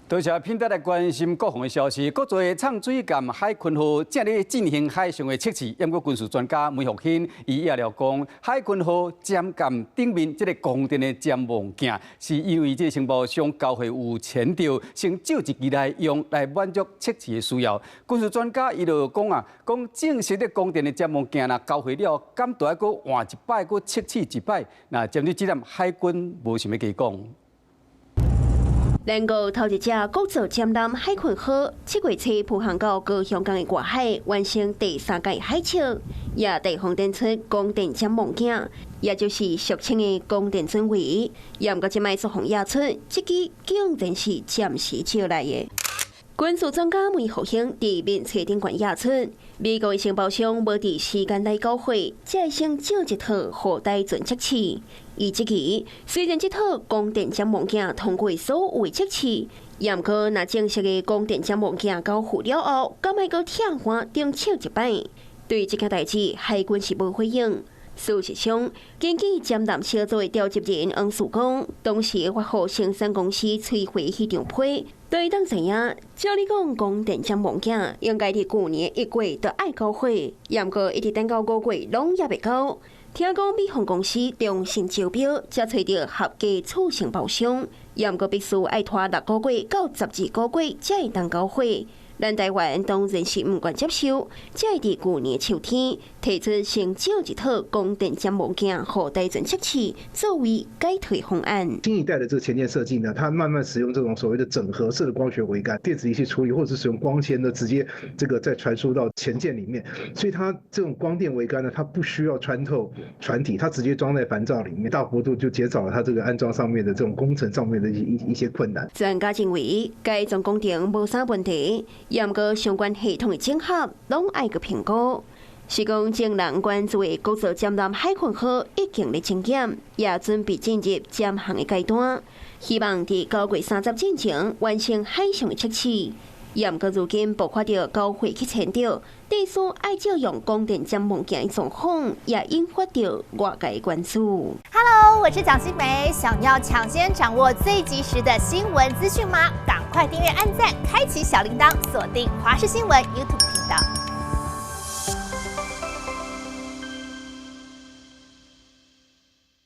多谢品德来关心国防的消息。国际唱水舰海军号正咧进行海上的测试，不过军事专家梅福兴伊也了讲，海军号舰舰顶面这个光电的潜望镜，是因为这情报商交会有前着，先借一支来用来满足测试的需要。军事专家伊就讲讲正式的光电的潜望镜交会了，敢都要搁换一摆，搁测试一摆。那针对这点，海军无想要加讲。联合头一只国造舰舰海军号7月初铺航到高雄港的外海，完成第3届海测，也地方展出光电潜望镜，也就是俗称的光电准尉。也毋过即摆所红亚出，这支竟然是暂时借来的。军事专家梅福兴伫面册顶悬亚出，美国的情报商无伫时间内交会，才先借一套后代准测试。伊即期虽然这套光电潜望镜通过所有的测试，也毋过若正式的光电潜望镜交付了后，敢要搁跳换重测一摆？对这件代志，海军是无回应。事实上，根据舰舰小组的调集人王树讲，当时发货生产公司摧毁迄张批，对当知影，照你讲，光电潜望镜应该伫去年1月就爱交货，也毋过一直等到5月，拢也未交。听讲美航公司重新招标，才找到合格次承包商，也毋过必须爱拖6个月到12个月才会当交货。咱台湾当然是毋愿接受，才会伫去年秋天提出先借一套光电潜望镜后代准测试作为改退方案。新一代的这个前舰设计呢，它慢慢使用这种所谓的整合式的光学桅杆、电子仪器处理，或者是使用光纤的直接这个再传输到前舰里面，所以它这种光电桅杆呢，它不需要穿透船体，它直接装在帆罩里面，大幅度就减少了它这个安装上面的这种工程上面的一些困难。专家认为，该种工程无啥问题。也毋过相关系统的整合，拢爱个评估。是讲正人关注的国造舰舰海军号已经咧精检，也准备进入检航的阶段，希望伫9月30进前完成海上的测试。也毋过如今爆发着交会去前着，地所爱借用光电潜望镜的状况，也引发着外界关注。Hello， 我是蒋欣梅，想要抢先掌握最及时的新闻资讯吗？赶快订阅、按赞、开启小铃铛，锁定华视新闻 YouTube 频道。